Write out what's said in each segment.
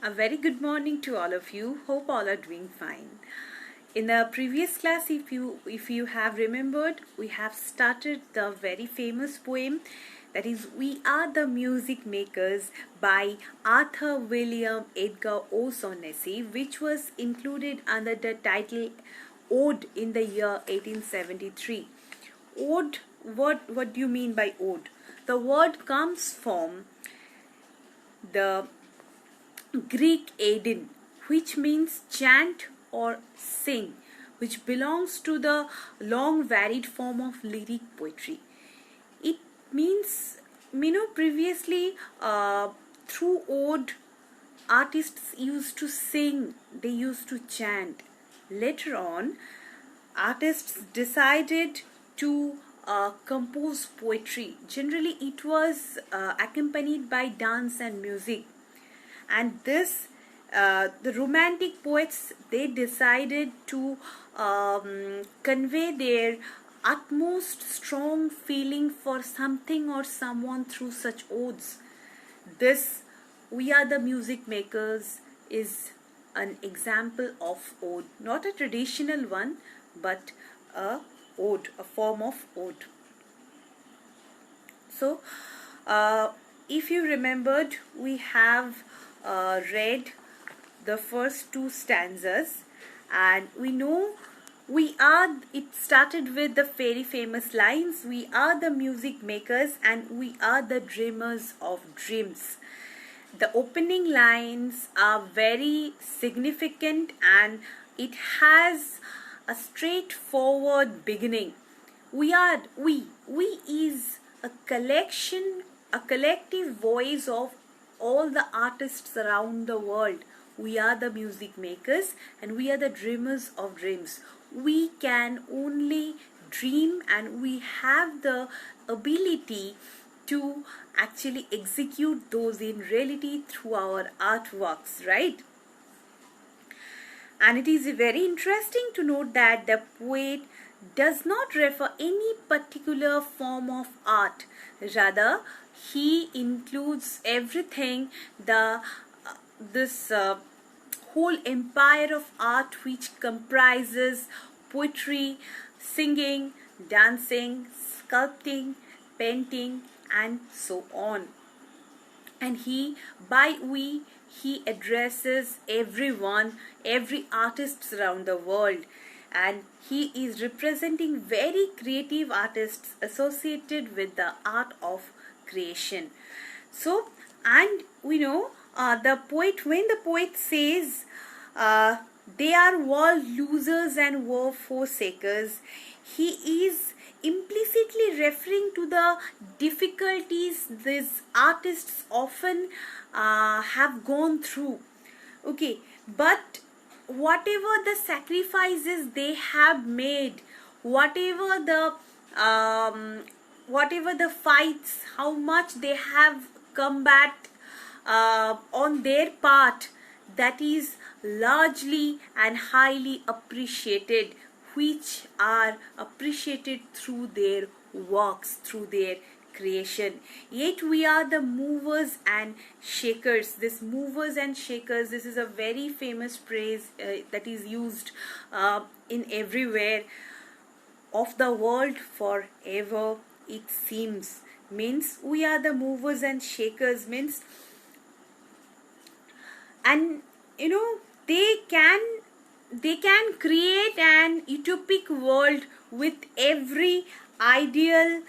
A very good morning to all of you. Hope all are doing fine. In the previous class, if you have remembered, we have started the very famous poem, that is We Are the Music Makers by Arthur William Edgar O'Shaughnessy, which was included under the title Ode in the year 1873. Ode, what do you mean by ode? The word comes from the Greek Aiden, which means chant or sing, which belongs to the long varied form of lyric poetry. It means, previously through ode, artists used to sing, they used to chant. Later on, artists decided to compose poetry. Generally, it was accompanied by dance and music. And this the romantic poets, they decided to convey their utmost strong feeling for something or someone through such odes. This We Are the Music Makers is an example of ode, not a traditional one, but a ode, a form of ode. So if you remembered, we have read the first two stanzas, and we know it started with the very famous lines, we are the music makers and we are the dreamers of dreams. The opening lines are very significant and it has a straightforward beginning. We is a collective voice of all the artists around the world. We are the music makers and we are the dreamers of dreams. We can only dream and we have the ability to actually execute those in reality through our artworks, right? And it is very interesting to note that the poet does not refer any particular form of art. Rather, he includes everything, this whole empire of art which comprises poetry, singing, dancing, sculpting, painting, and so on. And he addresses everyone, every artist around the world, and he is representing very creative artists associated with the art of creation. So, and we know when the poet says they are world losers and war forsakers, he is implicitly referring to the difficulties these artists often have gone through. Okay, but whatever the sacrifices they have made, whatever the fights, how much they have combat on their part, that is largely and highly appreciated, which are appreciated through their works, through their creation. Yet we are the movers and shakers. This movers and shakers, this is a very famous phrase that is used in everywhere. Of the world forever, it seems, means we are the movers and shakers, means, and they can create an utopic world with every ideal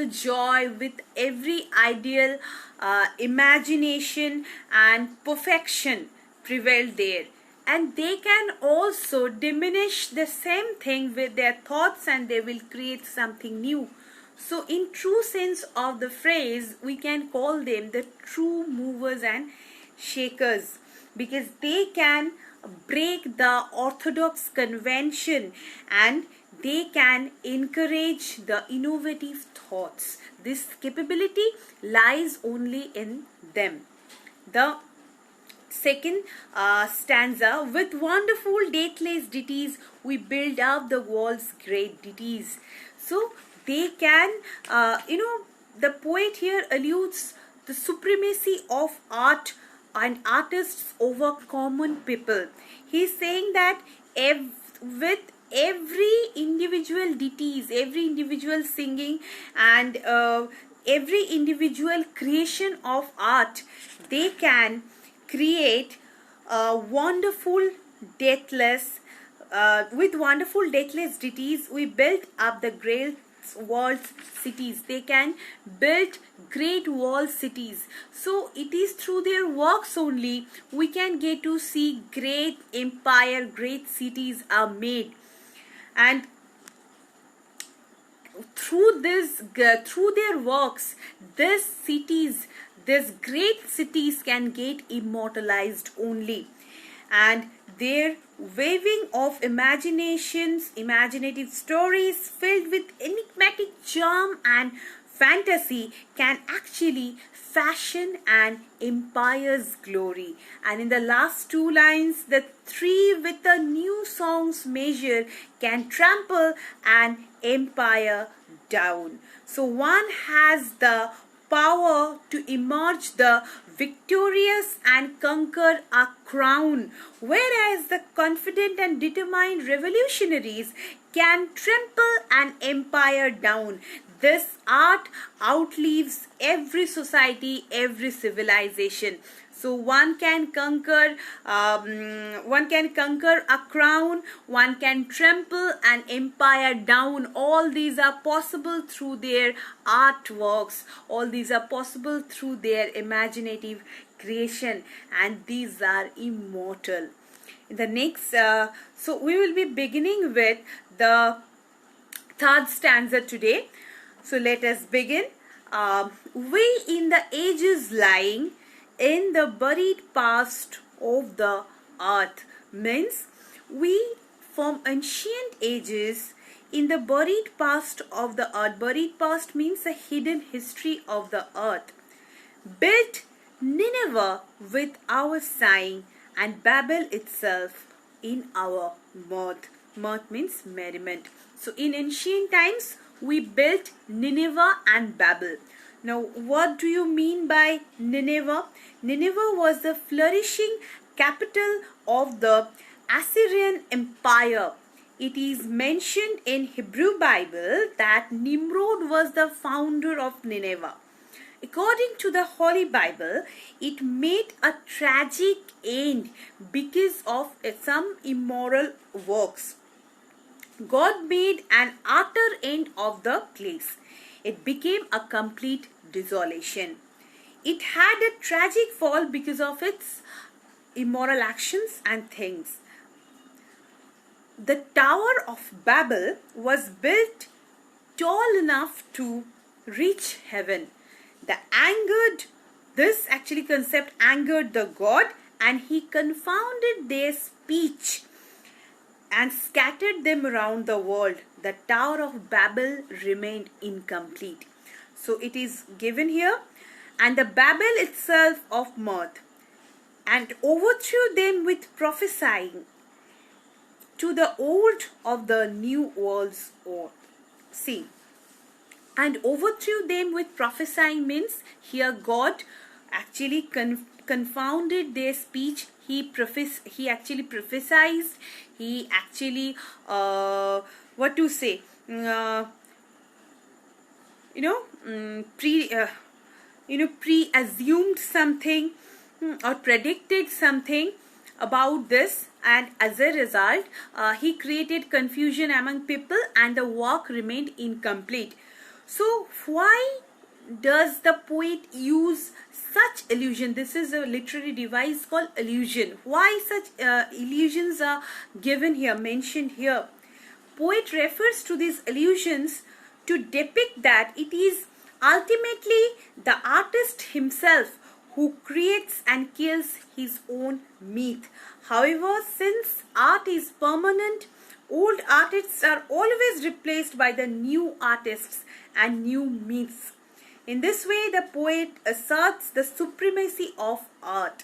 joy, with every ideal imagination and perfection prevail there. And they can also diminish the same thing with their thoughts and they will create something new. So in true sense of the phrase, we can call them the true movers and shakers, because they can break the orthodox convention and they can encourage the innovative thoughts. This capability lies only in them. The second stanza, with wonderful dateless ditties we build up the world's great ditties. So they can, the poet here alludes the supremacy of art and artists over common people. He's saying that with every individual ditties, every individual singing, and every individual creation of art, they can create a wonderful deathless, with wonderful deathless ditties, we built up the great walled cities. They can build great walled cities. So it is through their works only we can get to see great empire, great cities are made. And through their works, these cities, these great cities can get immortalized only. And their waving of imaginations, imaginative stories filled with enigmatic charm and fantasy can actually fashion an empire's glory. And in the last two lines, the three with a new song's measure can trample an empire down. So one has the power to emerge the victorious and conquer a crown, whereas the confident and determined revolutionaries can trample an empire down. This art outlives every society, every civilization. So one can conquer a crown, one can trample an empire down. All these are possible through their artworks. All these are possible through their imaginative creation, and these are immortal. In the next, so we will be beginning with the third stanza today. So let us begin. We in the ages lying in the buried past of the earth, means we from ancient ages in the buried past of the earth. Buried past means the hidden history of the earth. Built Nineveh with our sighing, and Babel itself in our mirth. Mirth means merriment. So in ancient times we built Nineveh and Babel. Now, what do you mean by Nineveh? Nineveh was the flourishing capital of the Assyrian Empire. It is mentioned in Hebrew Bible that Nimrod was the founder of Nineveh. According to the Holy Bible, it made a tragic end because of some immoral works. God made an utter end of the place. It became a complete desolation. It had a tragic fall because of its immoral actions and things. The Tower of Babel was built tall enough to reach heaven. This concept angered the God, and he confounded their speech and scattered them around the world. The Tower of Babel remained incomplete. So it is given here, and the Babel itself of mirth, and overthrew them with prophesying to the old of the new world's own. See, and overthrew them with prophesying means here God actually confounded their speech. He actually prophesied. He actually pre-assumed something or predicted something about this, and as a result he created confusion among people, and the work remained incomplete. So why does the poet use such illusion? This is a literary device called illusion. Why such illusions are given here, mentioned here? Poet refers to these illusions to depict that it is ultimately the artist himself who creates and kills his own myth. However, since art is permanent, old artists are always replaced by the new artists and new myths. In this way, the poet asserts the supremacy of art.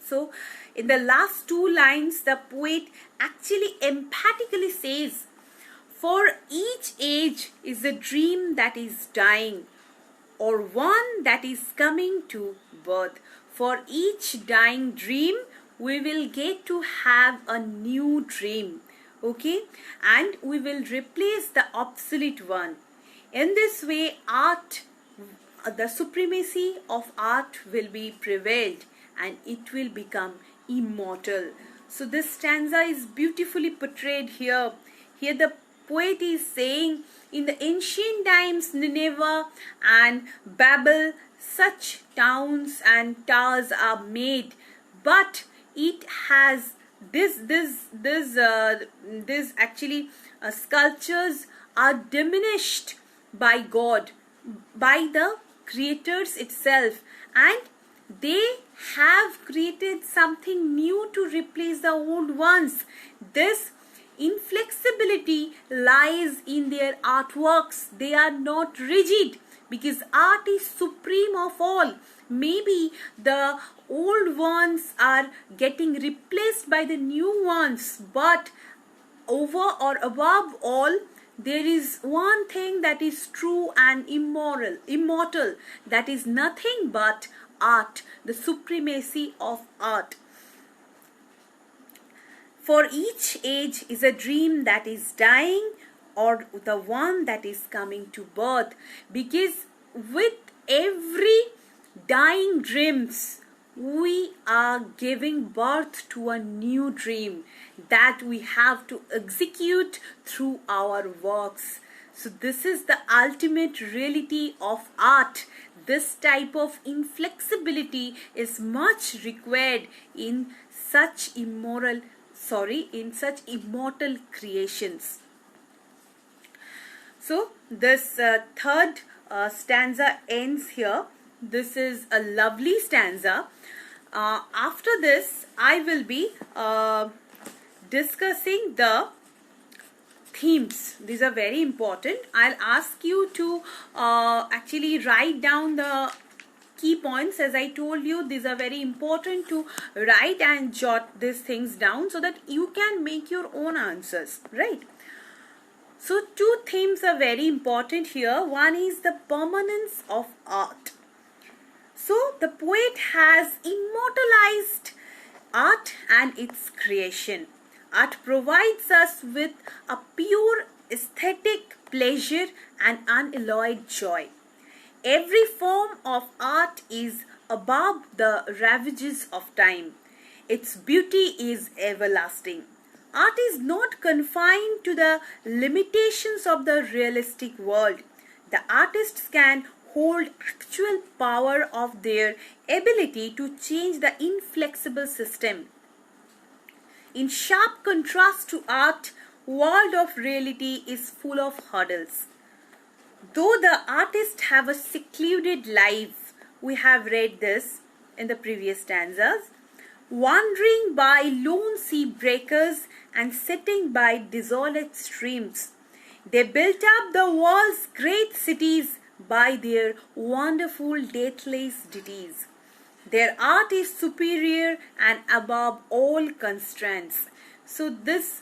So, in the last two lines, the poet actually emphatically says, "For each age is a dream that is dying. or one that is coming to birth. For each dying dream, we will get to have a new dream. Okay, and we will replace the obsolete one. In this way, the supremacy of art will be prevailed and it will become immortal. So this stanza is beautifully portrayed here. Here the poet is saying, in the ancient times, Nineveh and Babel, such towns and towers are made, but it has this actually sculptures are diminished by God, by the creators itself, and they have created something new to replace the old ones. This inflexibility lies in their artworks. They are not rigid because art is supreme of all. Maybe the old ones are getting replaced by the new ones, but over or above all, there is one thing that is true and immortal, that is nothing but art, the supremacy of art. For each age is a dream that is dying or the one that is coming to birth, because with every dying dreams, we are giving birth to a new dream that we have to execute through our works. So this is the ultimate reality of art. This type of inflexibility is much required in such immortal creations. So this third stanza ends here. This is a lovely stanza. After this, I will be discussing the themes. These are very important. I'll ask you to actually write down the key points. As I told you, these are very important to write and jot these things down so that you can make your own answers, right? So two themes are very important here. One is the permanence of art. So the poet has immortalized art and its creation. Art provides us with a pure aesthetic pleasure and unalloyed joy. Every form of art is above the ravages of time. Its beauty is everlasting. Art is not confined to the limitations of the realistic world. The artists can hold actual power of their ability to change the inflexible system. In sharp contrast to art, world of reality is full of hurdles. Though the artists have a secluded life, we have read this in the previous stanzas, wandering by lone sea breakers and sitting by desolate streams, they built up the world's great cities by their wonderful deathless ditties. Their art is superior and above all constraints. So this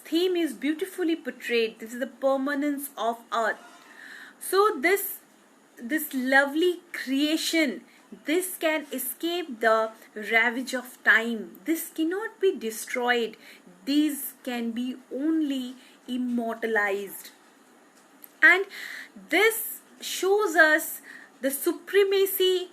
theme is beautifully portrayed. This is the permanence of art. So this lovely creation, this can escape the ravage of time. This cannot be destroyed. These can be only immortalized. And this shows us the supremacy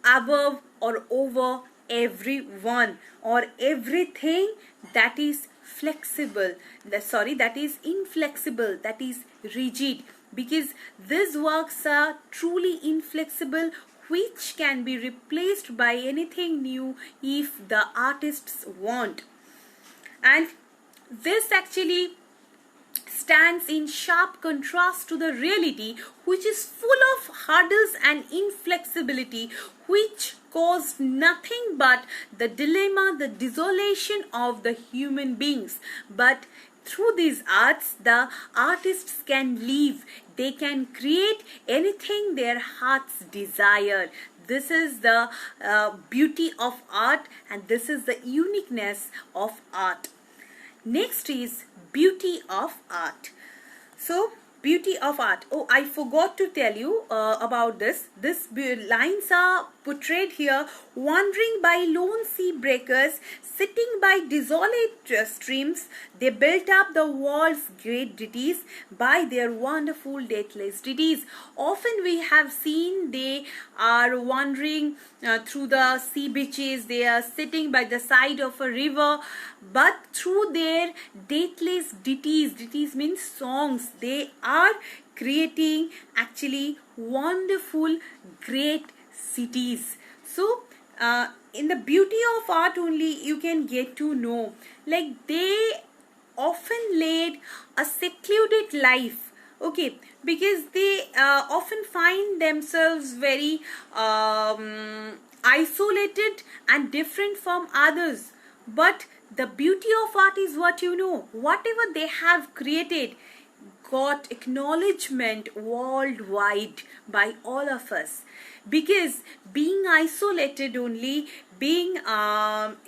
above or over everyone or everything that is flexible, that is inflexible, that is rigid, because these works are truly inflexible, which can be replaced by anything new if the artists want. And this actually stands in sharp contrast to the reality, which is full of hurdles and inflexibility, which caused nothing but the dilemma, the desolation of the human beings. But through these arts, the artists can live. They can create anything their hearts desire. This is the beauty of art, and this is the uniqueness of art. Next is beauty of art. So beauty of art. Oh, I forgot to tell you about this. Lines are portrayed here: wandering by lone sea breakers, sitting by desolate streams, they built up the world's great ditties by their wonderful deathless ditties. Often we have seen they are wandering through the sea beaches, they are sitting by the side of a river, but through their deathless ditties means songs, they are creating actually wonderful great cities. So in the beauty of art only you can get to know, like they often led a secluded life, okay, because they often find themselves very isolated and different from others. But the beauty of art is what you know, whatever they have created got acknowledgement worldwide by all of us, because being isolated only, being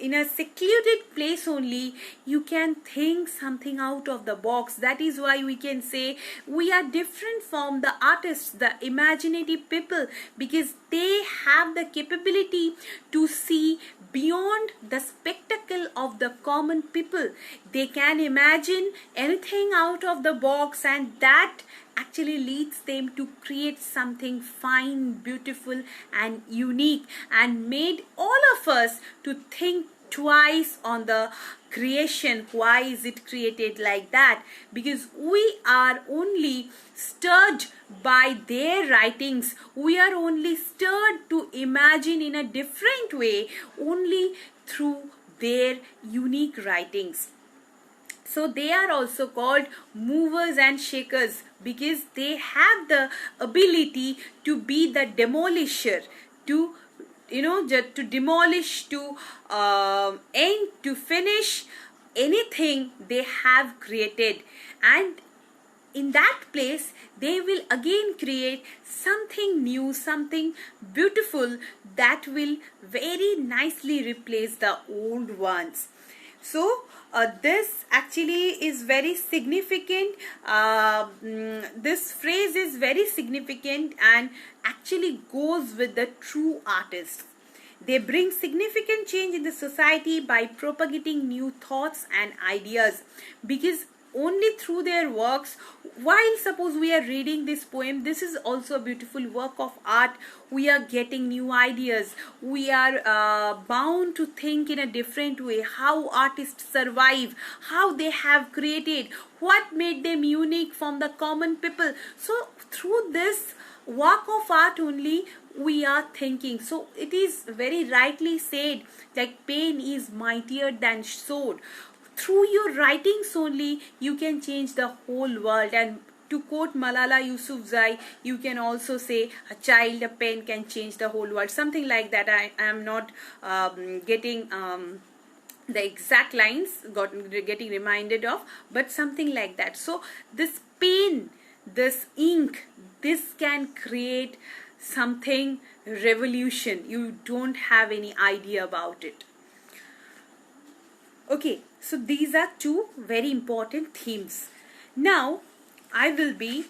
in a secluded place only, you can think something out of the box. That is why we can say we are different from the artists, the imaginative people, because they have the capability to see beyond the spectacle of the common people. They can imagine anything out of the box, and that actually leads them to create something fine, beautiful and unique, and made all of us to think twice on the creation. Why is it created like that? Because we are only stirred by their writings, we are only stirred to imagine in a different way only through their unique writings. So they are also called movers and shakers, because they have the ability to be the demolisher, to to demolish, to end, to finish anything they have created. And in that place they will again create something new, something beautiful that will very nicely replace the old ones. So this actually is very significant. This phrase is very significant and actually goes with the true artist. They bring significant change in the society by propagating new thoughts and ideas, because only through their works, while suppose we are reading this poem, this is also a beautiful work of art, we are getting new ideas, we are bound to think in a different way, how artists survive, how they have created, what made them unique from the common people. So through this work of art only we are thinking. So it is very rightly said, like pain is mightier than sword. Through your writings only you can change the whole world. And to quote Malala Yousafzai, you can also say a child, a pen can change the whole world, something like that. I am not getting the exact lines getting reminded of, but something like that. So this pen, this ink, this can create something revolution, you don't have any idea about it. Okay, so these are two very important themes. Now I will be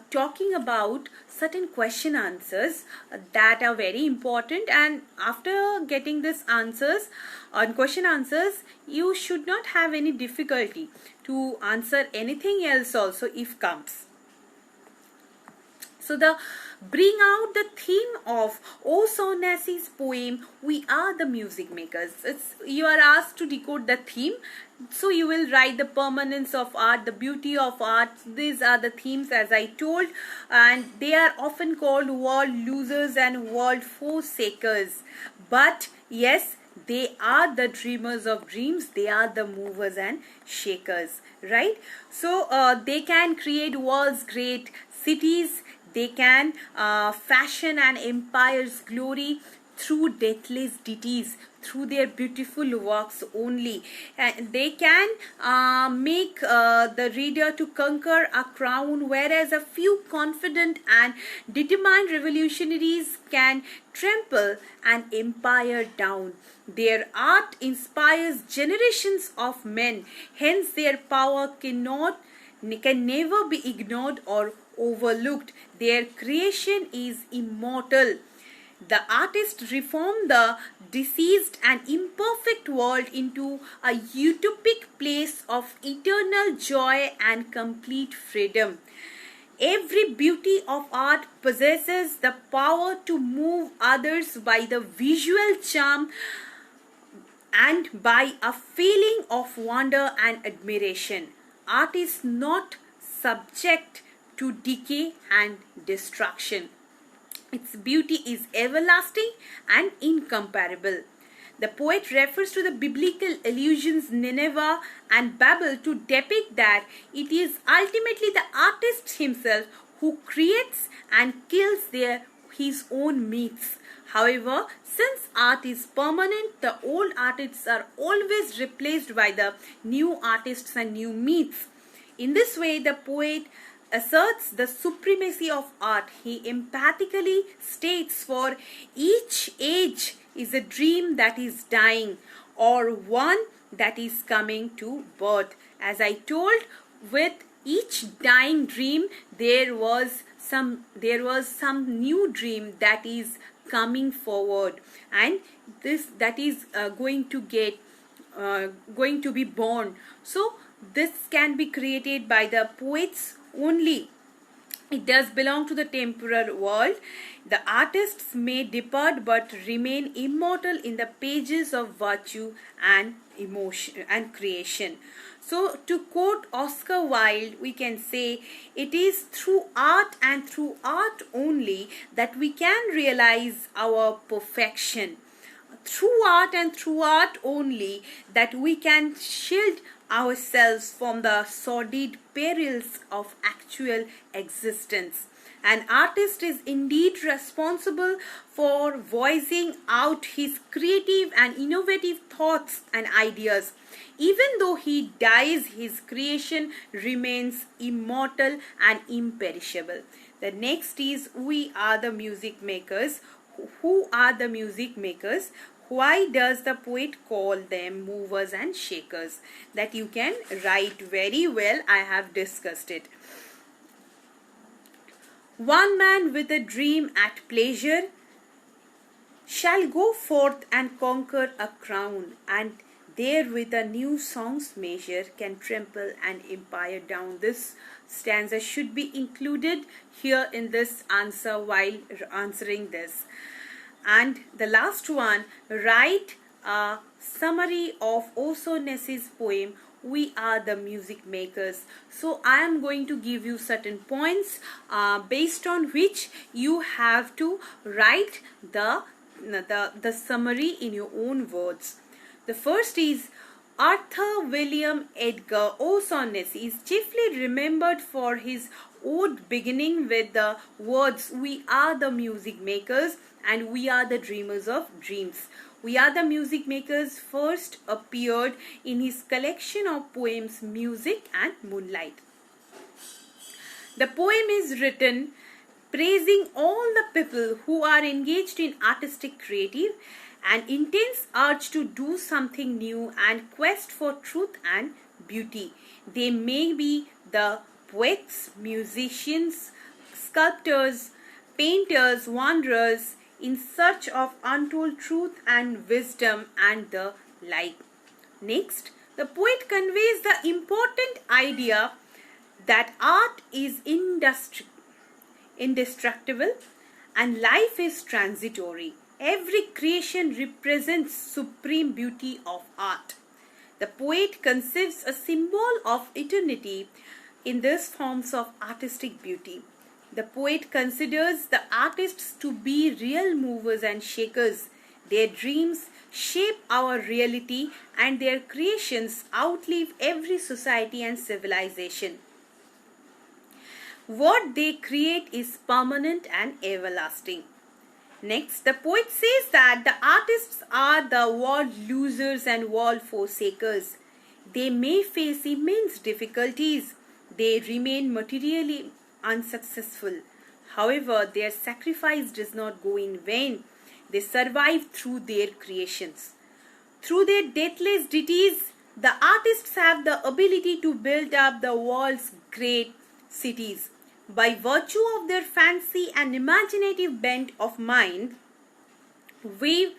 talking about certain question answers that are very important, and after getting these answers on question answers, you should not have any difficulty to answer anything else also if comes. So the bring out the theme of O'Shaughnessy's poem, We Are the Music Makers. You are asked to decode the theme. So you will write the permanence of art, the beauty of art. These are the themes as I told, and they are often called world losers and world forsakers. But yes, they are the dreamers of dreams, they are the movers and shakers, right? So they can create world's great cities, they can fashion an empire's glory through deathless ditties, through their beautiful works only. And they can make the reader to conquer a crown, whereas a few confident and determined revolutionaries can trample an empire down. Their art inspires generations of men, hence their power cannot can never be ignored or overlooked. Their creation is immortal. The artist reformed the diseased and imperfect world into a utopic place of eternal joy and complete freedom. Every beauty of art possesses the power to move others by the visual charm and by a feeling of wonder and admiration. Art is not subject to decay and destruction. Its beauty is everlasting and incomparable. The poet refers to the biblical allusions Nineveh and Babel to depict that it is ultimately the artist himself who creates and kills his own myths. However, since art is permanent, the old artists are always replaced by the new artists and new myths. In this way, the poet asserts the supremacy of art. He emphatically states, for each age is a dream that is dying, or one that is coming to birth. As I told, with each dying dream there was some new dream that is coming forward, and this that is going to be born. So this can be created by the poets only. It does belong to the temporal world. The artists may depart but remain immortal in the pages of virtue and emotion and creation. So to quote Oscar Wilde, we can say, it is through art and through art only that we can realize our perfection. Through art and through art only that we can shield ourselves from the sordid perils of actual existence. An artist is indeed responsible for voicing out his creative and innovative thoughts and ideas. Even though he dies, his creation remains immortal and imperishable. The next is, we are the music makers. Who are the music makers? Why does the poet call them movers and shakers? That you can write very well. I have discussed it. One man with a dream at pleasure shall go forth and conquer a crown, and there with a new song's measure can trample an empire down. This stanza should be included here in this answer while answering this. And the last one, write a summary of Ossonesi's poem, We Are the Music Makers. So I am going to give you certain points based on which you have to write the summary in your own words. The first is, Arthur William Edgar O'Shaughnessy is chiefly remembered for his ode beginning with the words, we are the music makers and we are the dreamers of dreams. We Are the Music Makers first appeared in his collection of poems Music and Moonlight. The poem is written praising all the people who are engaged in artistic, creative and intense urge to do something new and quest for truth and beauty. They may be the poets, musicians, sculptors, painters, wanderers in search of untold truth and wisdom and the like. Next, the poet conveys the important idea that art is indestructible and life is transitory. Every creation represents supreme beauty of art. The poet conceives a symbol of eternity in these forms of artistic beauty. The poet considers the artists to be real movers and shakers. Their dreams shape our reality and their creations outlive every society and civilization. What they create is permanent and everlasting. Next, the poet says that the artists are the world losers and world forsakers. They may face immense difficulties. They remain materially unsuccessful. However, their sacrifice does not go in vain. They survive through their creations. Through their deathless deities, The artists have the ability to build up the world's great cities. By virtue of their fancy and imaginative bent of mind, weave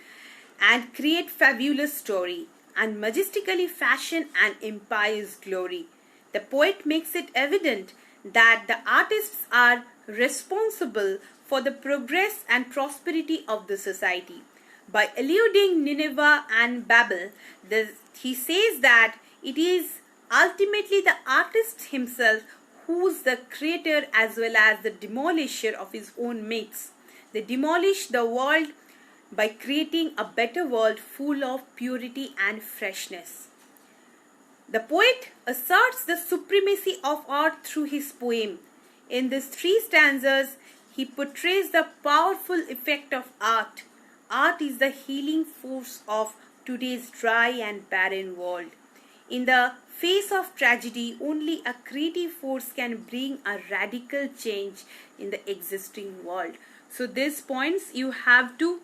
and create fabulous story and majestically fashion an empire's glory. The poet makes it evident that the artists are responsible for the progress and prosperity of the society. By alluding Nineveh and Babel, he says that it is ultimately the artist himself who's the creator as well as the demolisher of his own myths. They demolish the world by creating a better world full of purity and freshness. The poet asserts the supremacy of art through his poem. In these 3 stanzas, he portrays the powerful effect of art. Art is the healing force of today's dry and barren world. In the face of tragedy, only a creative force can bring a radical change in the existing world. So these points you have to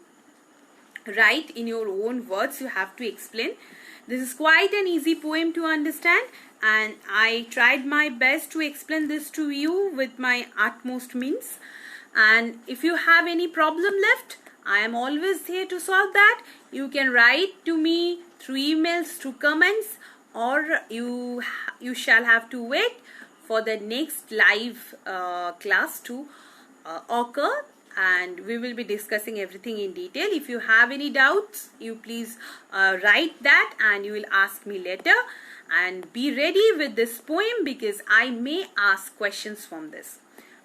write in your own words, you have to explain. This is quite an easy poem to understand, and I tried my best to explain this to you with my utmost means. And if you have any problem left, I am always here to solve that. You can write to me through emails, through comments, or you shall have to wait for the next live class to occur, and we will be discussing everything in detail. If you have any doubts, you please write that and you will ask me later. And be ready with this poem because I may ask questions from this.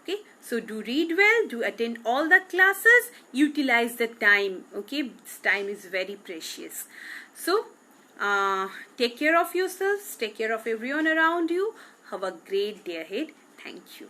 Okay, so do read well, do attend all the classes, utilize the time. Okay, this time is very precious. So take care of yourselves, take care of everyone around you. Have a great day ahead. Thank you.